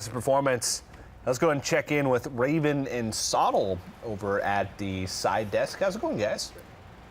impressive performance. Let's go and check in with Raven and Soddle over at the side desk. How's it going, guys?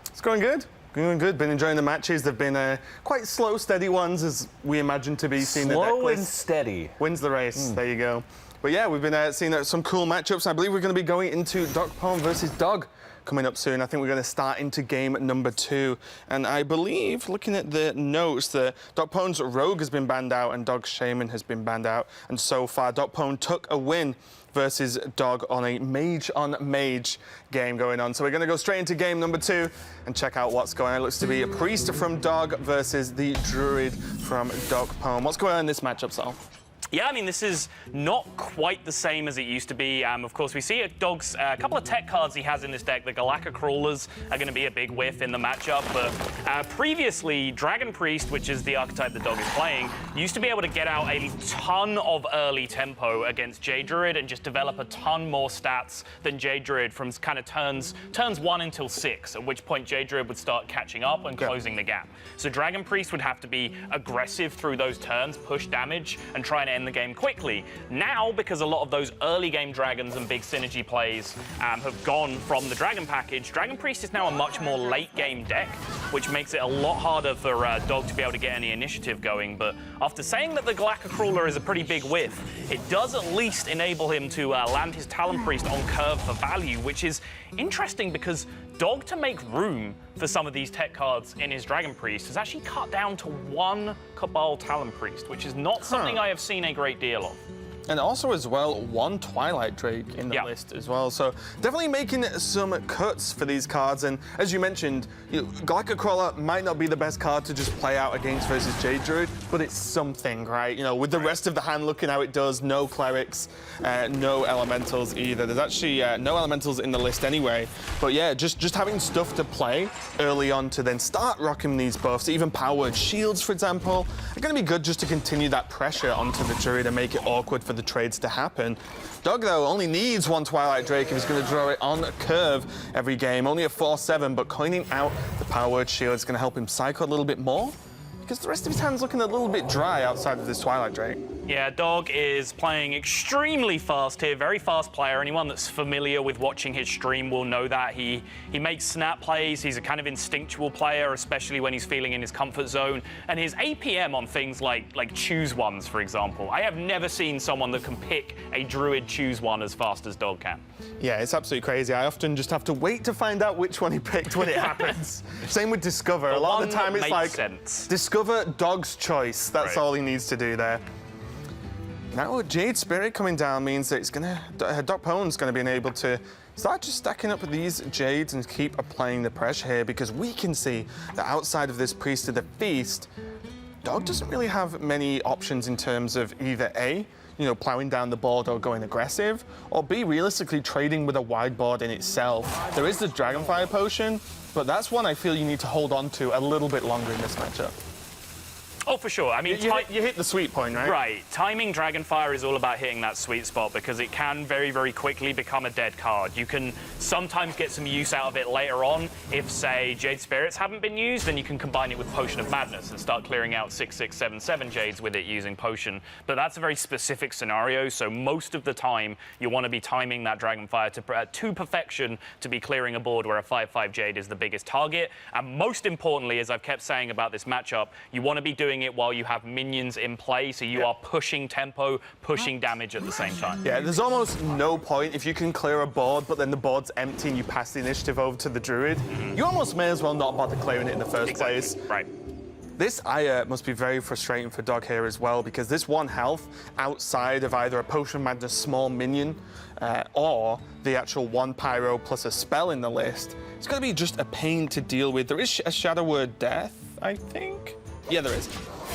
It's going good. Going good. Been enjoying the matches. They've been quite slow, steady ones, as we imagine to be. Slow and steady. Wins the race. There you go. But yeah, we've been seeing some cool matchups. I believe we're going to be going into DocPwn versus Dog coming up soon. I think we're going to start into game number 2. And I believe, looking at the notes, that DocPwn's Rogue has been banned out and Dog's Shaman has been banned out. And so far, DocPwn took a win versus Dog on a mage-on-mage game going on. So we're going to go straight into game number 2 and check out what's going on. It looks to be a Priest from Dog versus the Druid from DocPwn. What's going on in this matchup, Sal? Yeah, I mean, this is not quite the same as it used to be. Of course, we see Dog's a couple of tech cards he has in this deck. The Galactic Crawlers are going to be a big whiff in the matchup. But previously, Dragon Priest, which is the archetype the Dog is playing, used to be able to get out a ton of early tempo against Jade Druid and just develop a ton more stats than Jade Druid from kind of turns 1 until 6, at which point Jade Druid would start catching up and closing the gap. So Dragon Priest would have to be aggressive through those turns, push damage, and try and end the game quickly. Now, because a lot of those early game dragons and big synergy plays have gone from the dragon package, Dragon Priest is now a much more late game deck, which makes it a lot harder for Dog to be able to get any initiative going. But after saying that the Galactic Crawler is a pretty big whiff, it does at least enable him to land his Talon Priest on curve for value, which is interesting because Dog, to make room for some of these tech cards in his Dragon Priest, has actually cut down to 1 Cabal Talon Priest, which is not something I have seen a great deal of. And also, as well, 1 Twilight Drake in the list as well. So definitely making some cuts for these cards. And as you mentioned, Galactic Crawler might not be the best card to just play out against versus Jade Druid, but it's something, right? You know, with the rest of the hand looking how it does, no Clerics, no Elementals either. There's actually no Elementals in the list anyway. But yeah, just having stuff to play early on to then start rocking these buffs, even Powered Shields, for example, are going to be good just to continue that pressure onto the Druid and make it awkward for the trades to happen. Dog, though, only needs 1 Twilight Drake if he's going to draw it on curve every game. Only a 4/7, but coining out the Power Word Shield is going to help him cycle a little bit more, because the rest of his hand's looking a little bit dry outside of this Twilight Drake. Yeah, Dog is playing extremely fast here, very fast player. Anyone that's familiar with watching his stream will know that. He makes snap plays. He's a kind of instinctual player, especially when he's feeling in his comfort zone. And his APM on things like choose ones, for example. I have never seen someone that can pick a Druid choose one as fast as Dog can. Yeah, it's absolutely crazy. I often just have to wait to find out which one he picked when it happens. Same with Discover. A lot of the time it's like, Discover Dog's choice. That's all he needs to do there. Now Jade Spirit coming down means that it's DocPwn's going to be able to start just stacking up these Jades and keep applying the pressure here, because we can see that outside of this Priest of the Feast, Dog doesn't really have many options in terms of either A, plowing down the board or going aggressive, or B, realistically trading with a wide board in itself. There is the Dragonfire Potion, but that's one I feel you need to hold on to a little bit longer in this matchup. Oh, for sure. I mean, you hit the sweet point, right? Right. Timing Dragonfire is all about hitting that sweet spot, because it can very, very quickly become a dead card. You can sometimes get some use out of it later on. If, say, Jade Spirits haven't been used, then you can combine it with Potion of Madness and start clearing out 6, 6, 7, 7 Jades with it using Potion. But that's a very specific scenario, so most of the time you want to be timing that Dragonfire to perfection to be clearing a board where a 5/5 Jade is the biggest target. And most importantly, as I've kept saying about this matchup, you want to be doing it while you have minions in play, so you are pushing tempo, pushing damage at the same time. Yeah, there's almost no point if you can clear a board, but then the board's empty and you pass the initiative over to the Druid. You almost may as well not bother clearing it in the first place. Right. This Aya must be very frustrating for Dog here as well, because this 1 health outside of either a Potion of Madness small minion or the actual 1 Pyro plus a spell in the list, it's going to be just a pain to deal with. There is a Shadow Word Death, I think? Yeah, there is.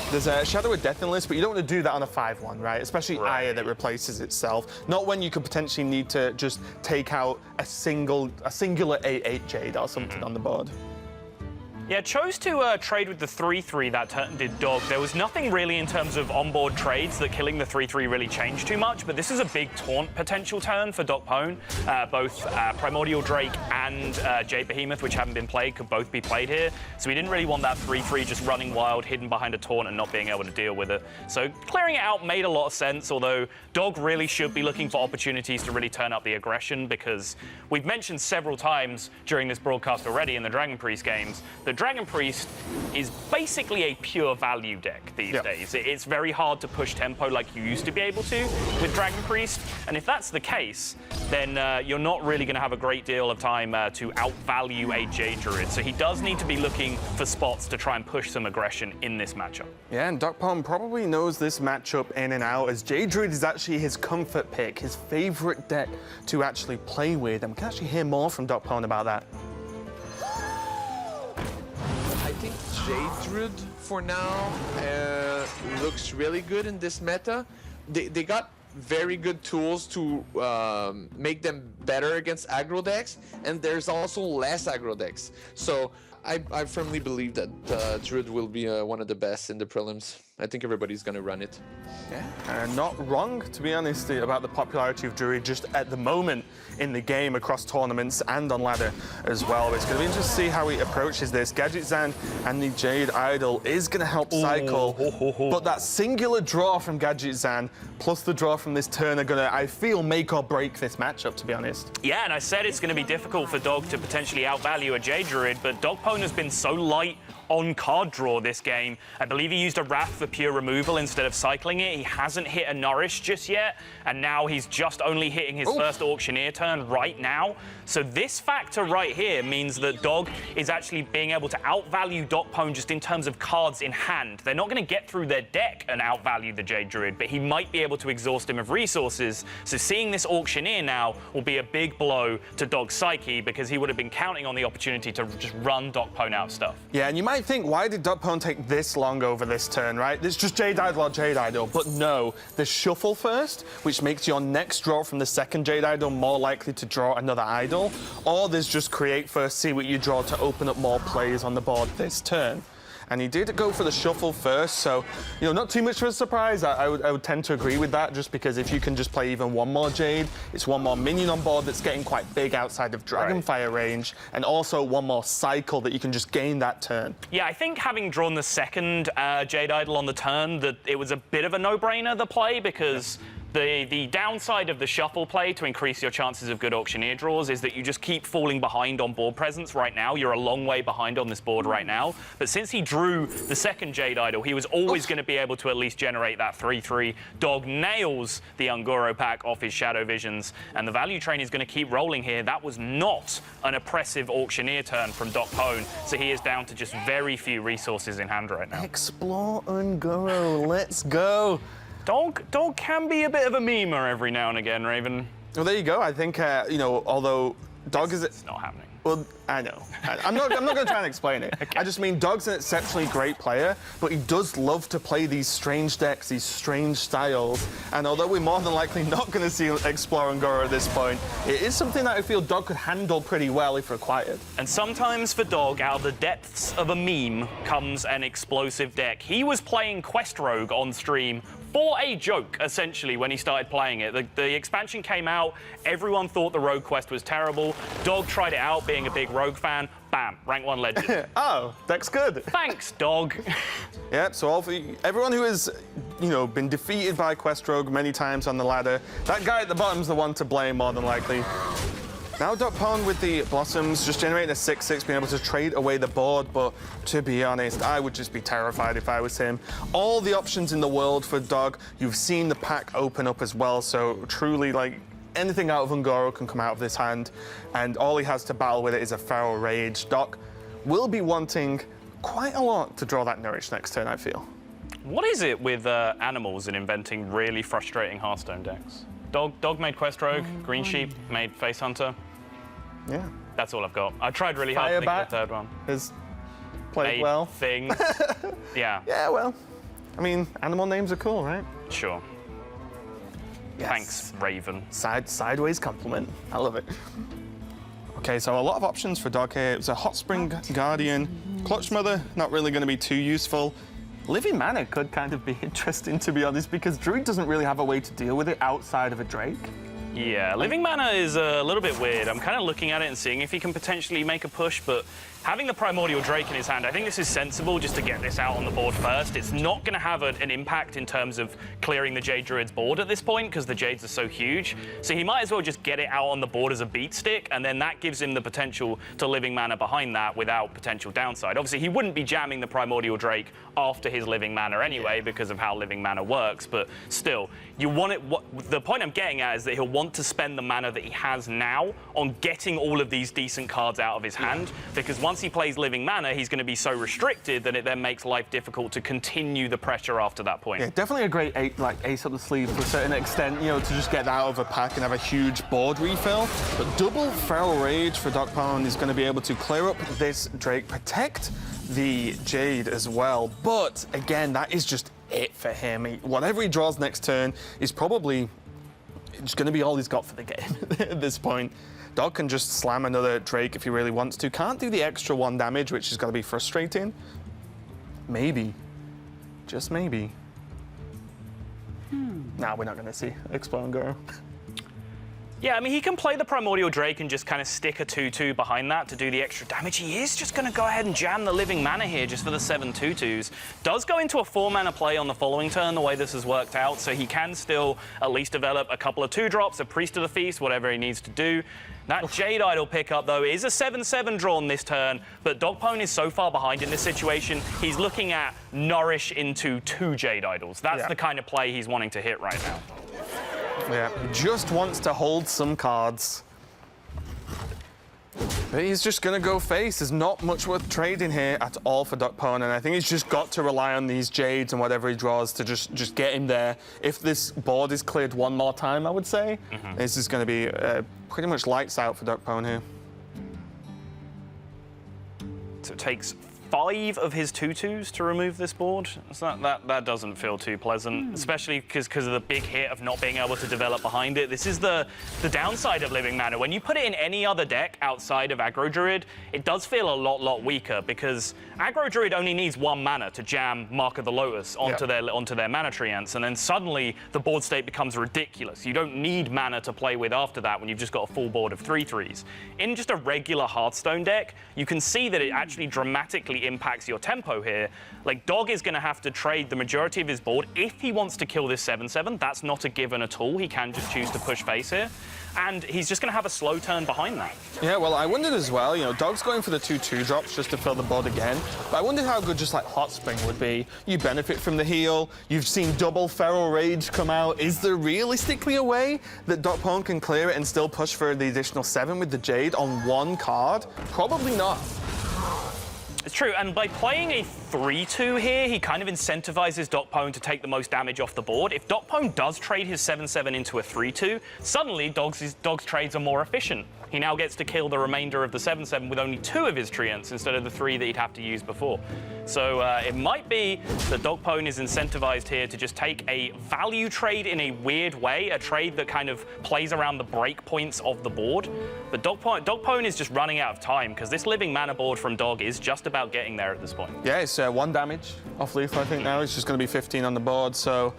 There's a Shadow of Death in the list, but you don't want to do that on a 5/1, right? Especially Aya that replaces itself. Not when you could potentially need to just take out a singular 8/8 Jade or something on the board. Yeah, chose to trade with the 3-3 that turn did Dog. There was nothing really in terms of onboard trades that killing the 3-3 really changed too much, but this is a big taunt potential turn for DocPwn. Both Primordial Drake and Jade Behemoth, which haven't been played, could both be played here. So we didn't really want that 3-3 just running wild, hidden behind a taunt and not being able to deal with it. So clearing it out made a lot of sense, although Dog really should be looking for opportunities to really turn up the aggression, because we've mentioned several times during this broadcast already in the Dragon Priest games, the Dragon Priest is basically a pure value deck these days. It's very hard to push tempo like you used to be able to with Dragon Priest, and if that's the case, then you're not really going to have a great deal of time to outvalue a Jade Druid. So he does need to be looking for spots to try and push some aggression in this matchup. Yeah, and DocPwn probably knows this matchup in and out, as Jade Druid is actually his comfort pick, his favorite deck to actually play with, and we can actually hear more from DocPwn about that. I think Jade Druid for now looks really good in this meta. They got very good tools to make them better against aggro decks, and there's also less aggro decks. So I firmly believe that Druid will be one of the best in the prelims. I think everybody's gonna run it. Yeah, not wrong, to be honest, about the popularity of Druid just at the moment in the game across tournaments and on ladder as well. It's going to be interesting to see how he approaches this. Gadget Zan and the Jade Idol is going to help cycle, but that singular draw from Gadget Zan plus the draw from this turn are going to, I feel, make or break this matchup, to be honest. Yeah, and I said it's going to be difficult for Dog to potentially outvalue a Jade Druid, but DocPwn has been so light on card draw this game. I believe he used a Wrath for pure removal instead of cycling it. He hasn't hit a Nourish just yet, and now he's just only hitting his first Auctioneer turn right now. So this factor right here means that Dog is actually being able to outvalue DocPwn just in terms of cards in hand. They're not going to get through their deck and outvalue the Jade Druid, but he might be able to exhaust him of resources. So seeing this Auctioneer now will be a big blow to Dog's psyche, because he would have been counting on the opportunity to just run DocPwn out of stuff. Yeah, and you might think, why did DocPwn take this long over this turn, right? It's just Jade Idol or Jade Idol, but no, the shuffle first, which makes your next draw from the second Jade Idol more likely to draw another Idol, or there's just create first, see what you draw to open up more plays on the board this turn. And he did go for the shuffle first, so, you know, not too much of a surprise. I would tend to agree with that, just because if you can just play even one more Jade, it's one more minion on board that's getting quite big outside of Dragonfire range, and also one more cycle that you can just gain that turn. Yeah, I think having drawn the second Jade Idol on the turn, that it was a bit of a no-brainer, the play, because the downside of the shuffle play to increase your chances of good Auctioneer draws is that you just keep falling behind on board presence right now. You're a long way behind on this board right now. But since he drew the second Jade Idol, he was always going to be able to at least generate that 3-3. Dog nails the Ungoro pack off his Shadow Visions, and the value train is going to keep rolling here. That was not an oppressive Auctioneer turn from DocPwn, so he is down to just very few resources in hand right now. Explore Ungoro, let's go. Dog can be a bit of a memer every now and again, Raven. Well, there you go. I think, you know, although Dog is... It's not happening. Well, I know. I'm not going to try and explain it. Okay. I just mean Dog's an exceptionally great player, but he does love to play these strange decks, these strange styles. And although we're more than likely not going to see Explore Ungoro at this point, it is something that I feel Dog could handle pretty well if required. And sometimes for Dog, out of the depths of a meme comes an explosive deck. He was playing Quest Rogue on stream for a joke, essentially, when he started playing it. The expansion came out, everyone thought the Rogue Quest was terrible. Dog tried it out, being a big Rogue fan. Bam, rank 1 legend. Oh, deck's good. Thanks, Dog. Yeah, so everyone who has, you know, been defeated by Quest Rogue many times on the ladder, that guy at the bottom's the one to blame more than likely. Now DocPwn with the Blossoms, just generating a 6-6, being able to trade away the board, but to be honest, I would just be terrified if I was him. All the options in the world for Dog, you've seen the pack open up as well, so truly, like, anything out of Ungoro can come out of this hand, and all he has to battle with it is a Feral Rage. Doc will be wanting quite a lot to draw that Nourish next turn, I feel. What is it with animals and inventing really frustrating Hearthstone decks? Dog made Quest Rogue, Green Sheep made Face Hunter. Yeah. That's all I've got. I tried really hard to think of the third one. Has played Made well. Things. Yeah. Yeah, well, I mean, animal names are cool, right? Sure. Yes. Thanks, Raven. Sideways compliment. I love it. Okay, so a lot of options for Dog here. It was a Hot Spring Guardian. Clutch Mother, not really going to be too useful. Living Mana could kind of be interesting, to be honest, because Druid doesn't really have a way to deal with it outside of a Drake. Yeah, Living Mana is a little bit weird. I'm kind of looking at it and seeing if he can potentially make a push, but having the Primordial Drake in his hand, I think this is sensible just to get this out on the board first. It's not going to have an impact in terms of clearing the Jade Druid's board at this point because the Jades are so huge. So he might as well just get it out on the board as a beat stick, and then that gives him the potential to Living Mana behind that without potential downside. Obviously, he wouldn't be jamming the Primordial Drake after his Living Mana anyway because of how Living Mana works, but still, you want it. The point I'm getting at is that he'll want to spend the mana that he has now on getting all of these decent cards out of his hand, because once he plays Living Mana, he's going to be so restricted that it then makes life difficult to continue the pressure after that point. Yeah, definitely a great ace up the sleeve to a certain extent, you know, to just get that out of a pack and have a huge board refill. But double Feral Rage for DocPwn is going to be able to clear up this Drake, protect the Jade as well. But again, that is just it for him. Whatever he draws next turn is probably just going to be all he's got for the game at this point. Dog can just slam another Drake if he really wants to. Can't do the extra 1 damage, which is going to be frustrating. Maybe. Just maybe. Nah, we're not going to see Explore and Go. Yeah, I mean, he can play the Primordial Drake and just kind of stick a 2/2 behind that to do the extra damage. He is just going to go ahead and jam the Living Mana here just for the 7 2/2s. Does go into a 4-mana play on the following turn, the way this has worked out, so he can still at least develop a couple of 2-drops, a Priest of the Feast, whatever he needs to do. That Jade Idol pickup, though, is a 7/7 drawn this turn, but DocPwn is so far behind in this situation, he's looking at Nourish into 2 Jade Idols. That's the kind of play he's wanting to hit right now. Yeah, just wants to hold some cards. But he's just going to go face. There's not much worth trading here at all for DocPwn, and I think he's just got to rely on these Jades and whatever he draws to just get him there. If this board is cleared one more time, I would say, this is going to be pretty much lights out for DocPwn here. So it takes 5 of his 2/2s to remove this board. So that doesn't feel too pleasant, especially because of the big hit of not being able to develop behind it. This is the downside of Living Mana. When you put it in any other deck outside of Aggro Druid, it does feel a lot weaker because Aggro Druid only needs 1 mana to jam Mark of the Lotus onto their mana tree ants, and then suddenly the board state becomes ridiculous. You don't need mana to play with after that when you've just got a full board of 3/3s. In just a regular Hearthstone deck, you can see that it actually dramatically impacts your tempo here. Like, Dog is going to have to trade the majority of his board if he wants to kill this 7/7. That's not a given at all. He can just choose to push face here. And he's just going to have a slow turn behind that. Yeah, well, I wondered as well, you know, Dog's going for the 2/2 drops just to fill the board again. But I wondered how good just like Hot Spring would be. You benefit from the heal. You've seen double Feral Rage come out. Is there realistically a way that DocPwn can clear it and still push for the additional 7 with the Jade on 1 card? Probably not. It's true, and by playing a 3/2 here, he kind of incentivizes DocPwn to take the most damage off the board. If DocPwn does trade his 7/7 into a 3/2, suddenly Dog's trades are more efficient. He now gets to kill the remainder of the 7/7 with only 2 of his treants instead of the 3 that he'd have to use before. So it might be that DocPwn is incentivized here to just take a value trade in a weird way, a trade that kind of plays around the break points of the board. But DocPwn is just running out of time because this Living Mana board from Dog is just about getting there at this point. Yeah, it's 1 damage off lethal, I think now. It's just going to be 15 on the board, so...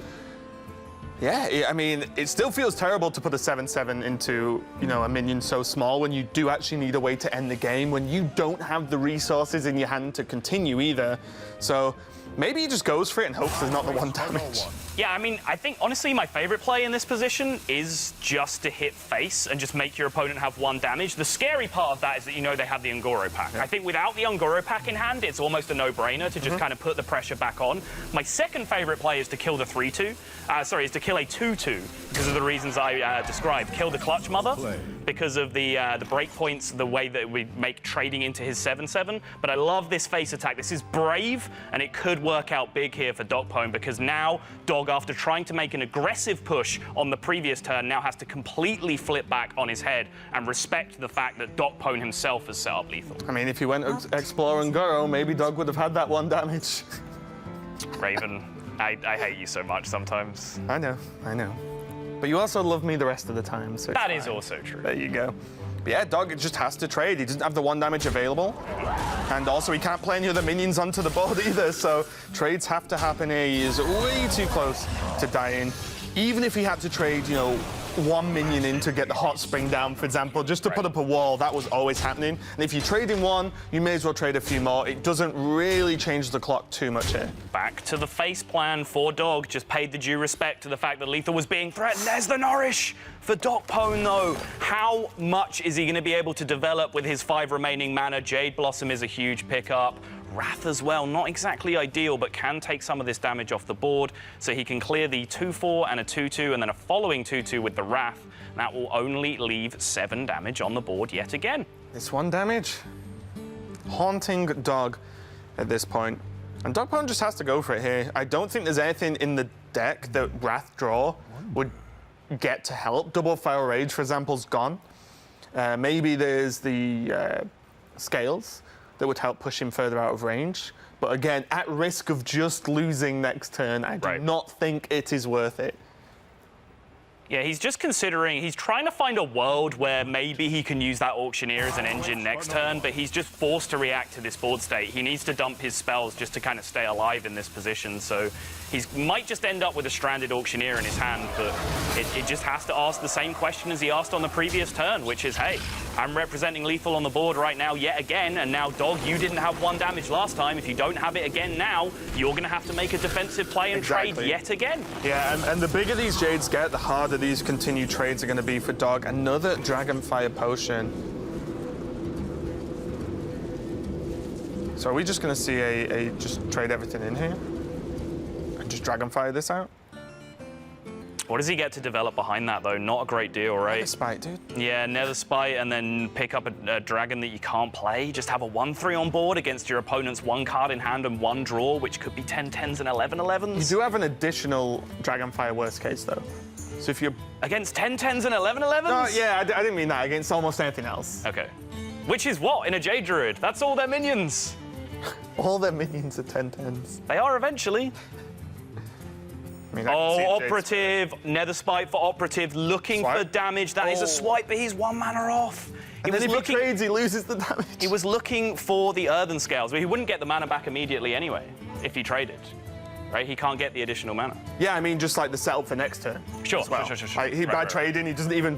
Yeah, I mean, it still feels terrible to put a 7/7 into, you know, a minion so small when you do actually need a way to end the game, when you don't have the resources in your hand to continue either. So maybe he just goes for it and hopes there's not the 1 damage. Yeah, I mean, I think, honestly, my favorite play in this position is just to hit face and just make your opponent have 1 damage. The scary part of that is that you know they have the Ungoro pack. I think without the Ungoro pack in hand, it's almost a no-brainer to just kind of put the pressure back on. My second favorite play is to kill the 3/2. Is to kill a 2/2 because of the reasons I described. Kill the Clutch Mother because of the breakpoints, the way that we make trading into his 7/7. But I love this face attack. This is brave, and it could work out big here for DocPwn because now Dog, after trying to make an aggressive push on the previous turn, now has to completely flip back on his head and respect the fact that DocPwn himself has set up lethal. I mean, if he went Explore and Goro, maybe Dog would have had that 1 damage. Raven, I hate you so much sometimes. I know. But you also love me the rest of the time, so that is also true. There you go. But yeah, Dog just has to trade. He doesn't have the 1 damage available. And also, he can't play any other minions onto the board either, so trades have to happen here. He is way too close to dying. Even if he had to trade, you know, 1 minion in to get the hot spring down, for example, just to put up a wall, that was always happening. And if you trade in 1, you may as well trade a few more. It doesn't really change the clock too much here. Back to the face plan for Dog. Just paid the due respect to the fact that Lethal was being threatened. There's the Nourish for DocPwn, though. How much is he going to be able to develop with his 5 remaining mana? Jade Blossom is a huge pickup. Wrath as well, not exactly ideal, but can take some of this damage off the board, so he can clear the 2-4 and a 2-2, and then a following 2-2 with the Wrath. That will only leave 7 damage on the board yet again. It's 1 damage. Haunting Dog at this point. And DocPwn just has to go for it here. I don't think there's anything in the deck that Wrath Draw would get to help. Double Fire Rage, for example, is gone. Maybe there's the Scales that would help push him further out of range. But again, at risk of just losing next turn, I do not think it is worth it. Yeah, he's just considering, he's trying to find a world where maybe he can use that Auctioneer as an engine next turn, but he's just forced to react to this board state. He needs to dump his spells just to kind of stay alive in this position, so he might just end up with a stranded Auctioneer in his hand, but it just has to ask the same question as he asked on the previous turn, which is, hey, I'm representing Lethal on the board right now yet again, and now, Dog, you didn't have 1 damage last time. If you don't have it again now, you're going to have to make a defensive play and trade yet again. Yeah, and the bigger these Jades get, the harder these continued trades are going to be for Dog. Another Dragonfire Potion. So are we just going to see a just trade everything in here? And just Dragonfire this out? What does he get to develop behind that, though? Not a great deal, right? Nether Spite, dude. Yeah, Nether Spite, and then pick up a dragon that you can't play. Just have a 1-3 on board against your opponent's 1 card in hand and 1 draw, which could be 10-10s and 11-11s. You do have an additional Dragonfire worst case, though. So if you're... Against 10-10s and 11-11s? No, yeah, I didn't mean that. Against almost anything else. Okay. Which is what in a Jade Druid? That's all their minions. All their minions are 10-10s. They are eventually. I mean, Operative, Nether Spite for Operative, looking for damage. That is a swipe, but he's 1 mana off. And then if he trades, he loses the damage. He was looking for the Earthen Scales, but he wouldn't get the mana back immediately anyway if he traded. Right? He can't get the additional mana. Yeah, I mean, just like the setup for next turn. Sure, well. sure. Like, by trading, he doesn't even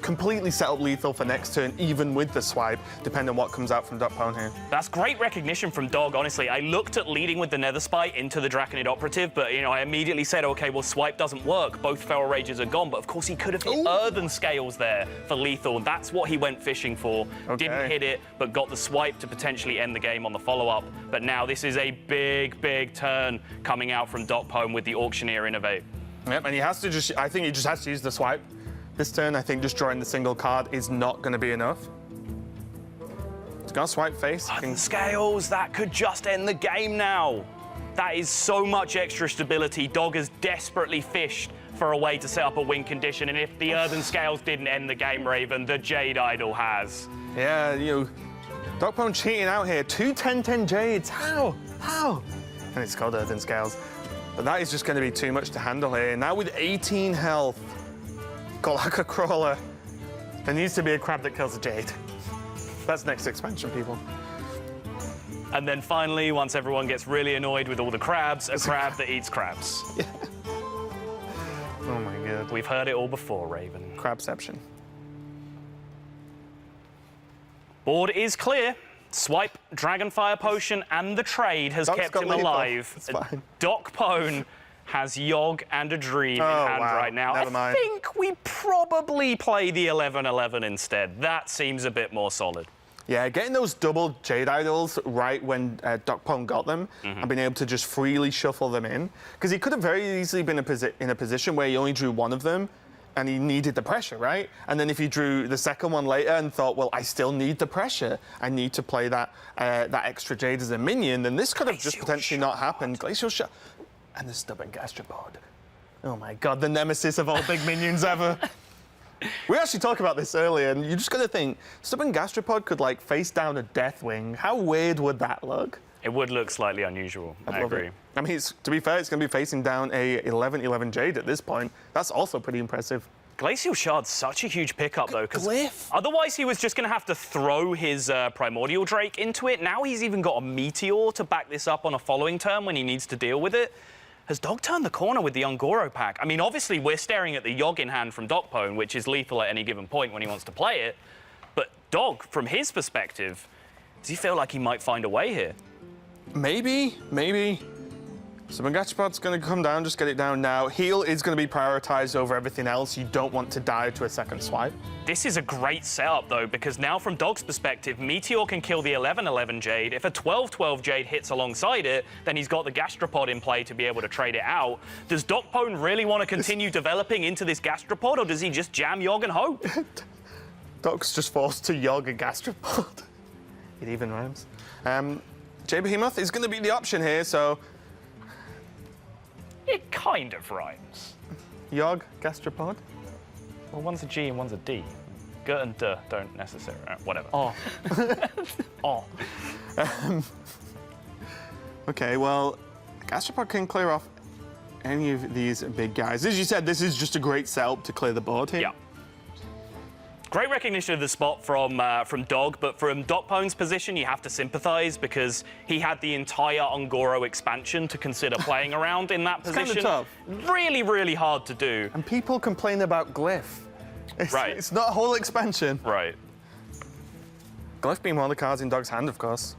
completely set up Lethal for next turn, even with the swipe, depending on what comes out from DocPwn here. That's great recognition from Dog, honestly. I looked at leading with the Nether Spite into the Draconid Operative, but, you know, I immediately said, okay, well, swipe doesn't work. Both Feral Rages are gone, but of course he could have hit Earthen Scales there for Lethal. That's what he went fishing for. Okay. Didn't hit it, but got the swipe to potentially end the game on the follow-up. But now this is a big, big turn coming out from DocPwn with the Auctioneer Innovate. Yep, and he has to just, I think he just has to use the swipe. This turn, I think just drawing the single card is not going to be enough. He's got to swipe face. Scales, that could just end the game now. That is so much extra stability. Dog has desperately fished for a way to set up a win condition, and if the Earthen Scales didn't end the game, Raven, the Jade Idol has. Yeah, you know, DocPwn cheating out here. 2 10-10 Jades. How? And it's called Earthen Scales. But that is just going to be too much to handle here. Now with 18 health, Galactic Crawler. There needs to be a crab that kills a Jade. That's next expansion, people. And then finally, once everyone gets really annoyed with all the crabs, a crab that eats crabs. Yeah. Oh my god. We've heard it all before, Raven. Crabception. Board is clear. Swipe, Dragonfire Potion, and the trade has kept him alive. It's fine. DocPwn has Yogg and a Dream in hand right now. Never mind. I think we probably play the 11-11 instead. That seems a bit more solid. Yeah, getting those double Jade Idols right when DocPwn got them and being able to just freely shuffle them in. Because he could have very easily been in a position where he only drew 1 of them and he needed the pressure, right? And then if he drew the second one later and thought, well, I still need the pressure, I need to play that that extra Jade as a minion, then this could have just potentially not happened. Glacial Shard. And the Stubborn Gastropod. Oh my god, the nemesis of all big minions ever. We actually talked about this earlier, and you're just gonna think, Stubborn Gastropod could like face down a Deathwing. How weird would that look? It would look slightly unusual, I agree. I mean, to be fair, it's going to be facing down a 11-11 Jade at this point. That's also pretty impressive. Glacial Shard's such a huge pickup, though, because Glyph. otherwise he was just going to have to throw his Primordial Drake into it. Now he's even got a Meteor to back this up on a following turn when he needs to deal with it. Has Dog turned the corner with the Ungoro pack? I mean, obviously, we're staring at the Yogg in hand from DocPwn, which is lethal at any given point when he wants to play it. But Dog, from his perspective, does he feel like he might find a way here? Maybe. So Gachapod's going to come down, just get it down now. Heal is going to be prioritized over everything else. You don't want to die to a second swipe. This is a great setup, though, because now from Dog's perspective, Meteor can kill the 11-11 Jade. If a 12-12 Jade hits alongside it, then he's got the Gastropod in play to be able to trade it out. Does DocPwn really want to continue developing into this Gastropod, or does he just jam Yogg and hope? Doc's just forced to Yogg a Gastropod. It even rhymes. J Behemoth is going to be the option here, so It kind of rhymes. Yogg, Gastropod. Well, one's a G and one's a D. G and D don't necessarily, whatever. Oh. Oh. Okay, well, Gastropod can clear off any of these big guys. As you said, this is just a great setup to clear the board here. Yeah. Great recognition of the spot from Dog, but from DocPwn's position, you have to sympathise because he had the entire Ungoro expansion to consider playing around in that kinda position. tough. Really, really hard to do. And people complain about Glyph. Right. It's not a whole expansion. Right. Glyph being one of the cards in Dog's hand, of course.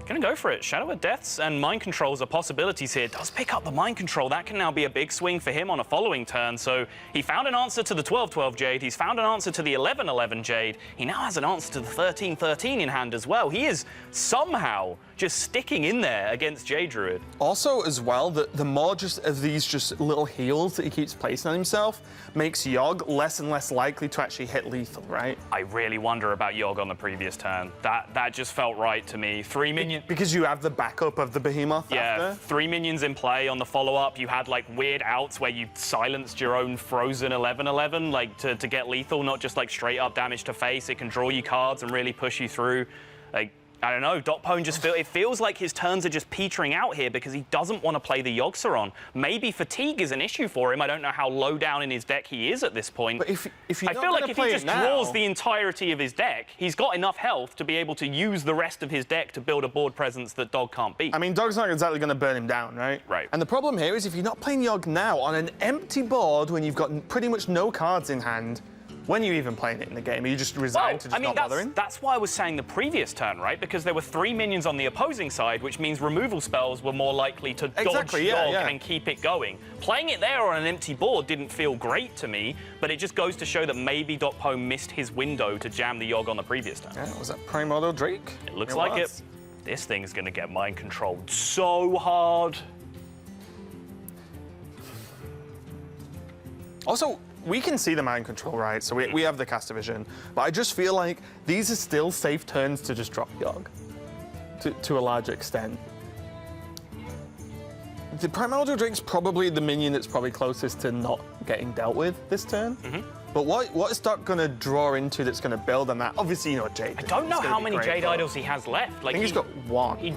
Gonna go for it. Shadow of Deaths and Mind Controls are possibilities here. Does pick up the Mind Control. That can now be a big swing for him on a following turn. So he found an answer to the 12-12 Jade. He's found an answer to the 11-11 Jade. He now has an answer to the 13-13 in hand as well. He is somehow just sticking in there against Jade Druid. Also, as well, the more just of these just little heals that he keeps placing on himself makes Yogg less and less likely to actually hit lethal, right? I really wonder about Yogg on the previous turn. That just felt right to me. 3 minions. Because you have the backup of the Behemoth Yeah, after. 3 minions in play on the follow-up. You had like weird outs where you silenced your own frozen 11-11, like to get lethal, not just like straight up damage to face. It can draw you cards and really push you through. Like, I don't know, DocPwn just feels like his turns are just petering out here because he doesn't want to play the Yogg-Saron. Maybe fatigue is an issue for him. I don't know how low down in his deck he is at this point. But if you're I not feel like gonna if he play just it now, draws the entirety of his deck, he's got enough health to be able to use the rest of his deck to build a board presence that Dog can't beat. I mean, Dog's not exactly going to burn him down, right? Right. And the problem here is if you're not playing Yogg now on an empty board when you've got pretty much no cards in hand, when are you even playing it in the game? Are you just resigned to just not bothering? That's why I was saying the previous turn, right? Because there were 3 minions on the opposing side, which means removal spells were more likely to dodge Dog and keep it going. Playing it there on an empty board didn't feel great to me, but it just goes to show that maybe DocPwn missed his window to jam the Yogg on the previous turn. Yeah, was that Primordial Drake? It looks like it. This thing's gonna get mind controlled so hard. Also, we can see the mind control, right? So we have the caster vision, but I just feel like these are still safe turns to just drop Yogg to a large extent. The Primordial Drake's probably the minion that's probably closest to not getting dealt with this turn. But what is Doc going to draw into that's going to build on that? Obviously, you know, Jade. I don't know how many Jade Idols he has left. Like I think he's got 1. He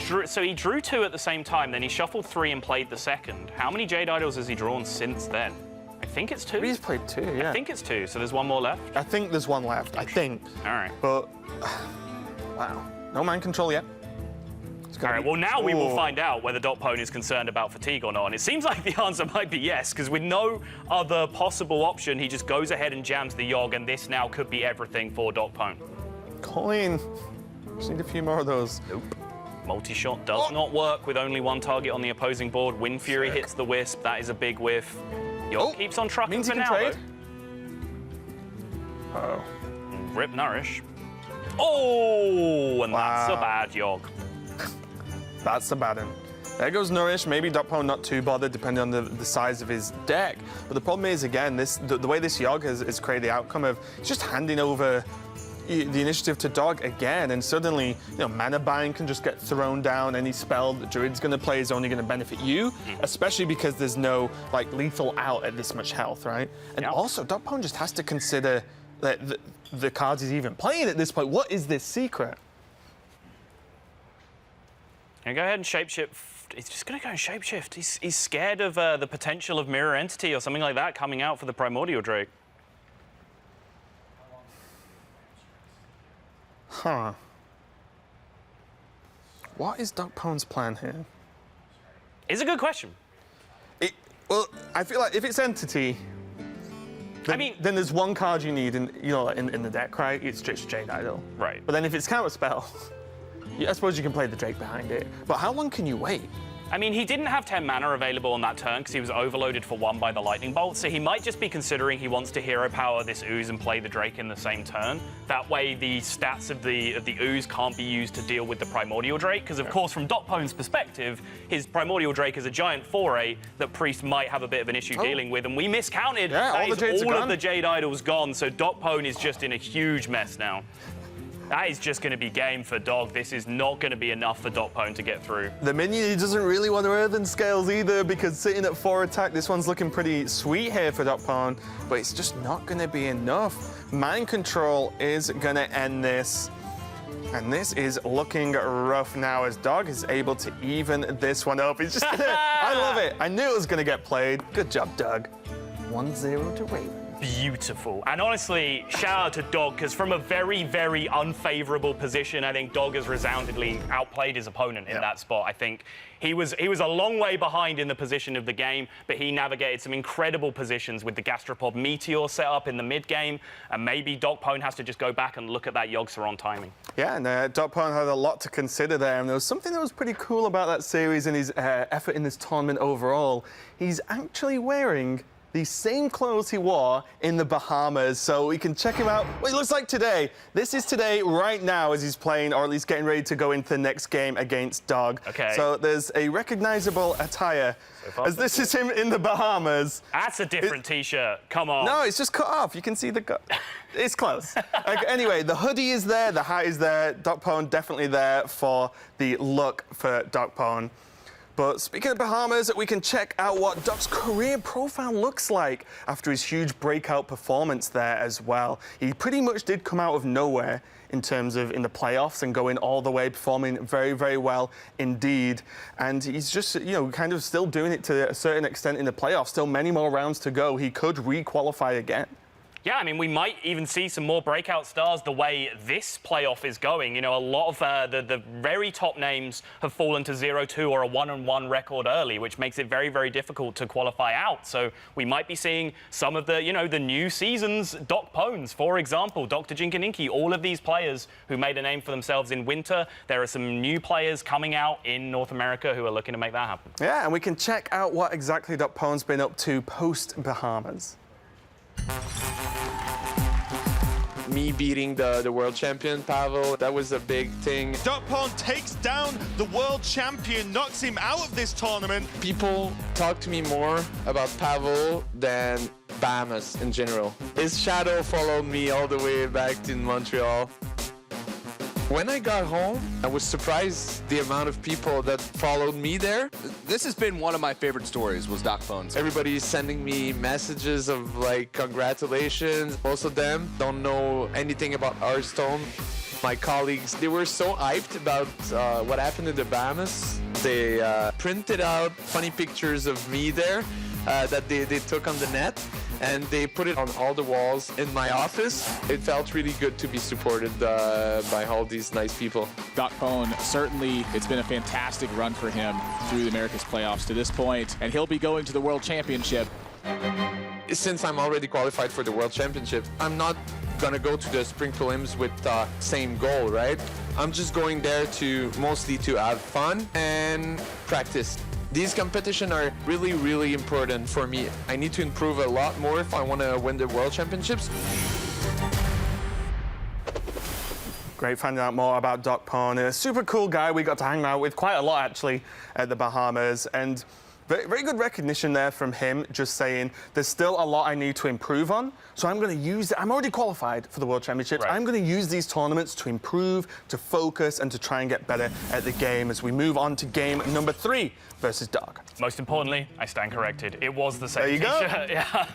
drew 2 at the same time, then he shuffled 3 and played the second. How many Jade Idols has he drawn since then? I think it's 2. He's played 2, yeah. I think it's 2, so there's 1 more left. I think there's 1 left, I think. All right. But, wow. No mind control yet. All right, well, now we will find out whether DocPwn is concerned about fatigue or not. And it seems like the answer might be yes, because with no other possible option, he just goes ahead and jams the Yogg, and this now could be everything for DocPwn. Colin, just need a few more of those. Nope. Multi-shot does not work with only 1 target on the opposing board. Wind Fury hits the Wisp. That is a big whiff. Yogg keeps on trucking means for he can now, trade. though. Uh-oh. Rip Nourish. Oh, and that's a bad Yogg. That's the bad one. There goes Nourish. Maybe DocPwn not too bothered, depending on the size of his deck. But the problem is, again, the way this Yogg has created the outcome of just handing over the initiative to Dog again, and suddenly, you know, Mana Bind can just get thrown down. Any spell that Druid's going to play is only going to benefit you, especially because there's no like lethal out at this much health, right? And also, DocPwn just has to consider that the cards he's even playing at this point. What is this secret? Gonna go ahead and shapeshift. He's just gonna go and shapeshift. He's scared of the potential of mirror entity or something like that coming out for the primordial drake. Huh. What is DocPwn's plan here? It's a good question. Well, I feel like if it's entity, then there's one card you need in the deck, right? It's just Jade Idol. Right. But then if it's counterspell, I suppose you can play the Drake behind it. But how long can you wait? I mean, he didn't have 10 mana available on that turn because he was overloaded for 1 by the Lightning Bolt, so he might just be considering he wants to hero power this Ooze and play the Drake in the same turn. That way the stats of the Ooze can't be used to deal with the Primordial Drake, because of course from DocPwn's perspective, his Primordial Drake is a giant foray that Priest might have a bit of an issue dealing with, and we miscounted. Yeah, all of the Jade Idol's gone, so DocPwn is just in a huge mess now. That is just going to be game for Dog. This is not going to be enough for DocPwn to get through. The minion, he doesn't really want to Earthen Scales either, because sitting at 4 attack, this one's looking pretty sweet here for DocPwn, but it's just not going to be enough. Mind Control is going to end this. And this is looking rough now as Dog is able to even this one up. He's just gonna, I love it. I knew it was going to get played. Good job, Doug. 1-0 to Raven. Beautiful. And honestly, shout out to Dog, because from a very, very unfavorable position, I think Dog has resoundingly outplayed his opponent in that spot. I think he was a long way behind in the position of the game, but he navigated some incredible positions with the Gastropod Meteor set up in the mid game, and maybe DocPwn has to just go back and look at that Yogg-Saron timing. Yeah, and DocPwn had a lot to consider there, and there was something that was pretty cool about that series and his effort in this tournament overall. He's actually wearing the same clothes he wore in the Bahamas, so we can check him out. Well, it looks like today. This is today right now as he's playing, or at least getting ready to go into the next game against Dog. Okay. So there's a recognizable attire, as this is him in the Bahamas. That's a different T-shirt. Come on. No, it's just cut off. You can see the it's close. Anyway, the hoodie is there, the hat is there. DocPwn definitely there for the look for DocPwn. But speaking of Bahamas, we can check out what Doc's career profile looks like after his huge breakout performance there as well. He pretty much did come out of nowhere in terms of in the playoffs and going all the way, performing very, very well indeed. And he's just, kind of still doing it to a certain extent in the playoffs. Still many more rounds to go. He could re-qualify again. Yeah, I mean, we might even see some more breakout stars the way this playoff is going. A lot of the very top names have fallen to 0-2 or a 1-1 record early, which makes it very, very difficult to qualify out. So we might be seeing some of the, the new seasons DocPwns, for example, Dr. Jinkaninki, all of these players who made a name for themselves in winter. There are some new players coming out in North America who are looking to make that happen. Yeah, and we can check out what exactly DocPwn's been up to post-Bahamas. Me beating the world champion, Pavel, that was a big thing. DocPwn takes down the world champion, knocks him out of this tournament. People talk to me more about Pavel than Bahamas in general. His shadow followed me all the way back to Montreal. When I got home, I was surprised the amount of people that followed me there. This has been one of my favorite stories, was DocPwn's. Everybody's sending me messages of congratulations. Most of them don't know anything about Hearthstone. My colleagues, they were so hyped about what happened in the Bahamas. They printed out funny pictures of me there that they took on the net, and they put it on all the walls in my office. It felt really good to be supported by all these nice people. DocPwn, certainly it's been a fantastic run for him through the Americas playoffs to this point, and he'll be going to the World Championship. Since I'm already qualified for the World Championship, I'm not gonna go to the spring prelims with the same goal, right? I'm just going there mostly to have fun and practice. These competitions are really, really important for me. I need to improve a lot more if I want to win the World Championships. Great finding out more about DocPwn. A super cool guy we got to hang out with quite a lot, actually, at the Bahamas. And Very good recognition there from him, just saying there's still a lot I need to improve on. So I'm going to use it. I'm already qualified for the World Championships. Right. I'm going to use these tournaments to improve, to focus, and to try and get better at the game as we move on to game number 3 versus Dog. Most importantly, I stand corrected. It was the same There you go. t-shirt. Yeah.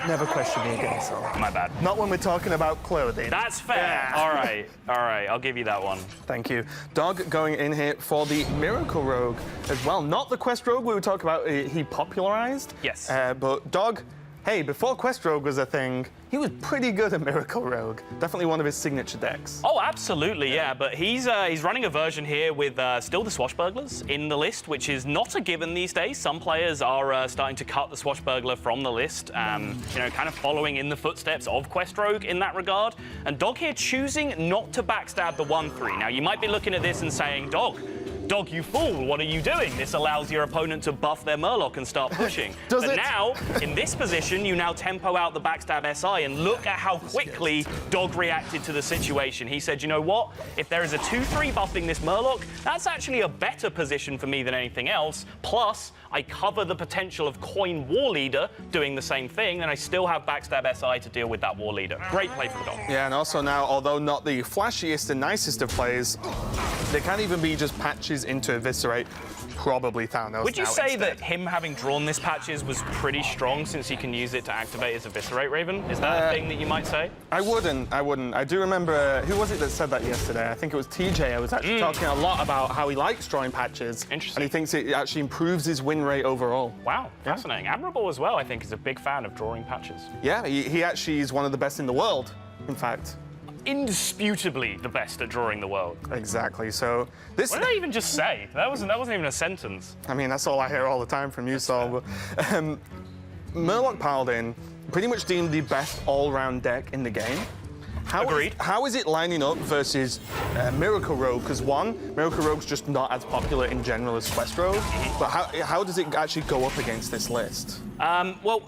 Never question me again, so. My bad. Not when we're talking about clothing. That's fair. Yeah. All right, I'll give you that one. Thank you. Dog going in here for the Miracle Rogue as well. Not the Quest Rogue we were talking about, he popularized. Yes. But Dog, hey, before Quest Rogue was a thing, he was pretty good at Miracle Rogue. Definitely one of his signature decks. Oh, absolutely, yeah. But he's running a version here with still the Swashbucklers in the list, which is not a given these days. Some players are starting to cut the Swashbuckler from the list, you know, kind of following in the footsteps of Quest Rogue in that regard. And Dog here choosing not to backstab the 1-3. Now, you might be looking at this and saying, Dog, you fool, what are you doing? This allows your opponent to buff their Murloc and start pushing. Does but it? now, in this position, you now tempo out the backstab SI, and look at how quickly Dog reacted to the situation. He said, you know what? If there is a 2-3 buffing this Murloc, that's actually a better position for me than anything else. Plus, I cover the potential of Coin War Leader doing the same thing, and I still have backstab SI to deal with that War Leader. Great play for the Dog. Yeah, and also now, although not the flashiest and nicest of plays, there can even be just patches into Eviscerate, probably Thanos. Would you now say instead. that him having drawn this patches was pretty strong since he can use it to activate his Eviscerate, Raven? Is that a thing that you might say? I wouldn't. I do remember, who was it that said that yesterday? I think it was TJ. I was actually talking a lot about how he likes drawing patches. Interesting. And he thinks it actually improves his win rate overall. Wow, fascinating. Admirable as well, I think, is a big fan of drawing patches. Yeah, he actually is one of the best in the world, in fact. Indisputably the best at drawing the world. Exactly, so this... What did I even just say? That wasn't even a sentence. I mean, that's all I hear all the time from you, Saul. But, Murloc Paladin, pretty much deemed the best all-round deck in the game. Agreed. How is it lining up versus Miracle Rogue? Because one, Miracle Rogue's just not as popular in general as Quest Rogue. But how does it actually go up against this list? Well,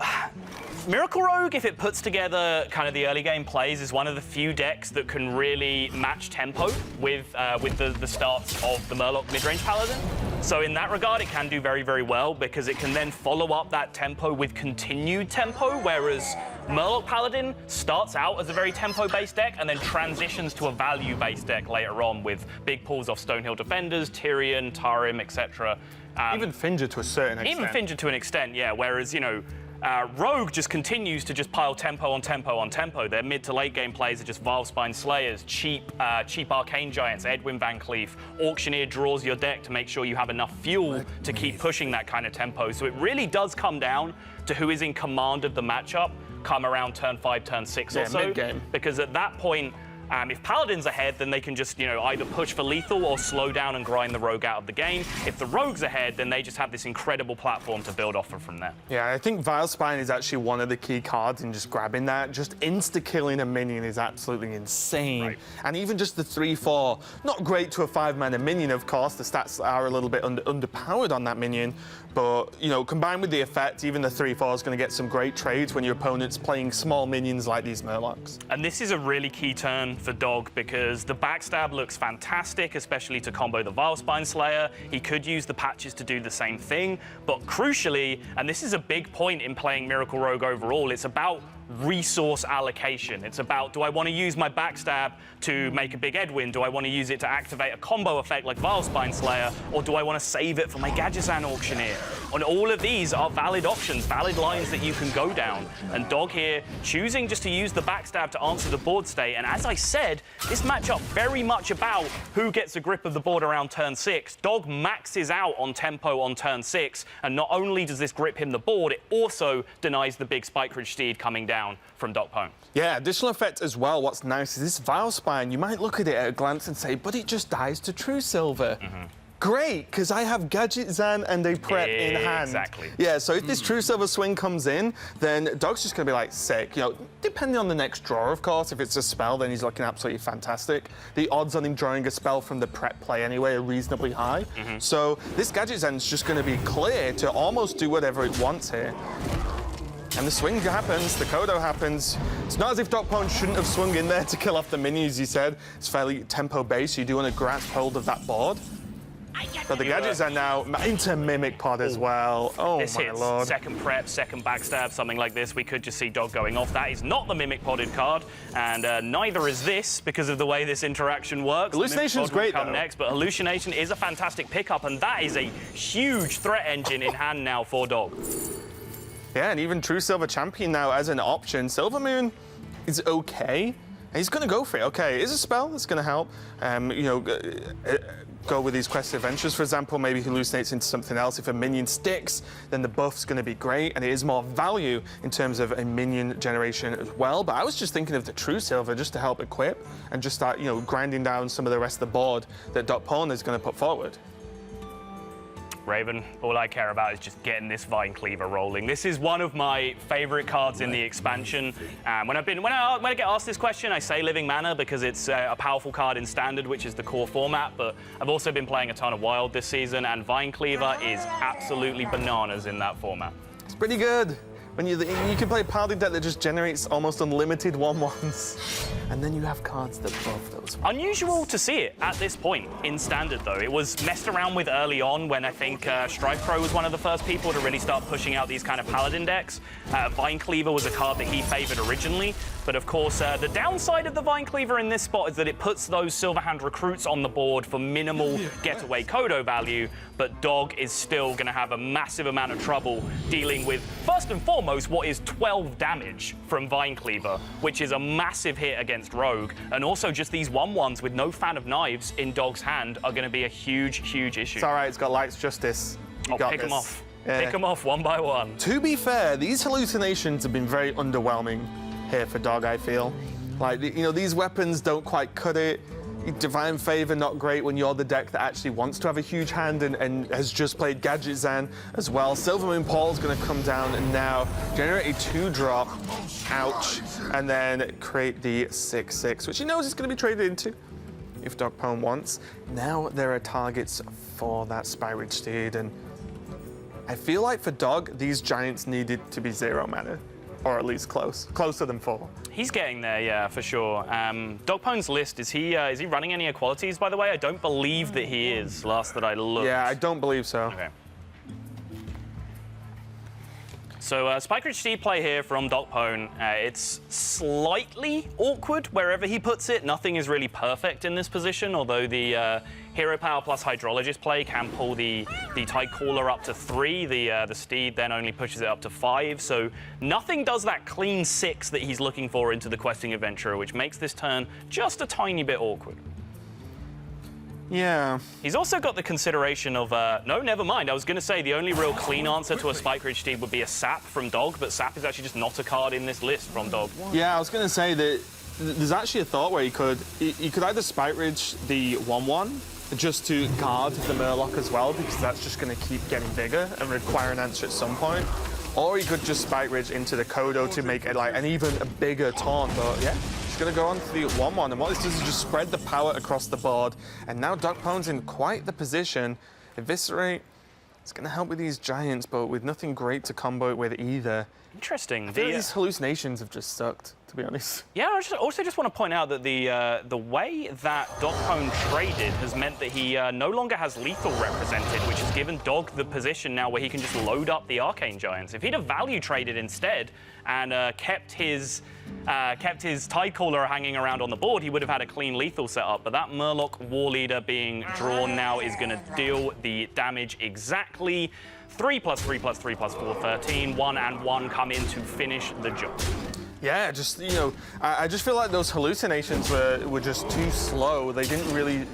Miracle Rogue, if it puts together kind of the early game plays, is one of the few decks that can really match tempo with the starts of the Murloc mid-range Paladin. So in that regard, it can do very, very well because it can then follow up that tempo with continued tempo, whereas Murloc Paladin starts out as a very tempo-based deck and then transitions to a value-based deck later on with big pulls off Stonehill Defenders, Tyrion, Tarim, etc. Even Finger to a certain extent. Even Finger to an extent, yeah. Whereas, you know, Rogue just continues to just pile tempo on tempo on tempo. Their mid to late game plays are just Vilespine Slayers, cheap Arcane Giants, Edwin Van Cleef. Auctioneer draws your deck to make sure you have enough fuel to keep pushing that kind of tempo. So it really does come down to who is in command of the matchup come around turn 5, turn 6 or so. Mid-game. Because at that point, if Paladin's ahead, then they can just, you know, either push for lethal or slow down and grind the Rogue out of the game. If the Rogue's ahead, then they just have this incredible platform to build off of from there. Yeah, I think Vilespine is actually one of the key cards in just grabbing that. Just insta-killing a minion is absolutely insane. Right. And even just the 3-4, not great to a 5-mana minion, of course. The stats are a little bit underpowered on that minion. But, you know, combined with the effect, even the 3-4 is going to get some great trades when your opponent's playing small minions like these Murlocs. And this is a really key turn for Dog because the backstab looks fantastic, especially to combo the Vilespine Slayer. He could use the patches to do the same thing, but crucially, and this is a big point in playing Miracle Rogue overall, it's about resource allocation. It's about, do I want to use my backstab to make a big Edwin? Do I want to use it to activate a combo effect like Vilespine Slayer? Or do I want to save it for my Gadgetzan Auctioneer? And all of these are valid options, valid lines that you can go down. And Dog here choosing just to use the backstab to answer the board state. And as I said, this matchup very much about who gets a grip of the board around turn 6. Dog maxes out on tempo on turn 6. And not only does this grip him the board, it also denies the big Spike Ridge Steed coming down from DocPwn. Yeah, additional effect as well. What's nice is this Vilespine, you might look at it at a glance and say, but it just dies to True Silver. Great, because I have Gadgetzan and a prep in hand. Exactly. Yeah, so if this True Silver swing comes in, then Dog's just going to be like sick. You know, depending on the next draw, of course. If it's a spell, then he's looking absolutely fantastic. The odds on him drawing a spell from the prep play anyway are reasonably high. So this Gadgetzan's just going to be clear to almost do whatever it wants here. And the swing happens, the Kodo happens. It's not as if DocPwn shouldn't have swung in there to kill off the mini, as you said. It's fairly tempo-based, so you do want to grasp hold of that board. But the gadgets are now into Mimic Pod as well. Oh This my hits lord. second prep, second backstab, something like this. We could just see Dog going off. That is not the Mimic Podded card, and neither is this because of the way this interaction works. Hallucination's The Mimic Pod will great, come though. next, but Hallucination is a fantastic pickup, and that is a huge threat engine in hand now for Dog. Yeah, and even True Silver Champion now as an option. Silver Moon is okay. He's going to go for it. Okay, is a spell that's going to help. You know, go with these quest adventures, for example. Maybe hallucinates into something else. If a minion sticks, then the buff's going to be great, and it is more value in terms of a minion generation as well. But I was just thinking of the True Silver just to help equip and just start, you know, grinding down some of the rest of the board that DocPwn is going to put forward. Raven, all I care about is just getting this Vine Cleaver rolling. This is one of my favorite cards in the expansion. When I get asked this question, I say Living Mana because it's a powerful card in Standard, which is the core format, but I've also been playing a ton of Wild this season, and Vine Cleaver is absolutely bananas in that format. It's pretty good. When you can play a Paladin deck that just generates almost unlimited 1/1s, and then you have cards that buff those. Unusual to see it at this point in Standard, though. It was messed around with early on when I think Strife Pro was one of the first people to really start pushing out these kind of Paladin decks. Vine Cleaver was a card that he favored originally, but of course, the downside of the Vine Cleaver in this spot is that it puts those Silverhand recruits on the board for minimal getaway Kodo value, but Dog is still going to have a massive amount of trouble dealing with, first and foremost, what is 12 damage from Vine Cleaver, which is a massive hit against Rogue, and also just these 1/1s with no Fan of Knives in Dog's hand are going to be a huge, huge issue. It's all right, it's got Light's Justice. You got pick this. them off. Yeah. Pick them off one by one. To be fair, these hallucinations have been very underwhelming here for Dog, I feel. Like, you know, these weapons don't quite cut it. Divine Favor, not great when you're the deck that actually wants to have a huge hand and has just played Gadget Zan as well. Silver Moon Portal's going to come down and now generate a 2-drop, ouch, and then create the 6/6, which he knows is going to be traded into if DocPwn wants. Now there are targets for that Spyridge Steed, and I feel like for Dog, these Giants needed to be 0 mana, or at least closer than 4. He's getting there, yeah, for sure. DocPwn's list, is he running any equalities, by the way? I don't believe that he is, last that I looked. Yeah, I don't believe so. Okay. So Spyridge Steed play here from DocPwn. It's slightly awkward wherever he puts it. Nothing is really perfect in this position, although the Hero Power plus Hydrologist play can pull the Tidecaller up to 3. The Steed then only pushes it up to 5. So nothing does that clean 6 that he's looking for into the Questing Adventurer, which makes this turn just a tiny bit awkward. Yeah. He's also got the consideration of, no, never mind. I was going to say the only real clean answer to a Spyridge Steed would be a Sap from Dog, but Sap is actually just not a card in this list from Dog. Yeah, I was going to say that there's actually a thought where he could either Spyridge the 1/1 just to guard the Murloc as well, because that's just going to keep getting bigger and require an answer at some point. Or he could just Spyridge into the Kodo to make it like an even bigger taunt, but yeah. Going to go on to the 1/1, and what this does is just spread the power across the board, and now DocPwn's in quite the position. Eviscerate, it's going to help with these Giants, but with nothing great to combo it with either. Interesting. I feel these hallucinations have just sucked, to be honest. Yeah, I also just want to point out that the way that DocPwn traded has meant that he no longer has lethal represented, which has given Dog the position now where he can just load up the Arcane Giants. If he'd have value traded instead and kept his Tidecaller hanging around on the board, he would have had a clean lethal setup. But that Murloc War Leader being drawn now is going to deal the damage exactly. 3 + 3 + 3 + 4, 13. 1 and 1 come in to finish the job. Yeah, just, you know, I just feel like those hallucinations were just too slow. They didn't really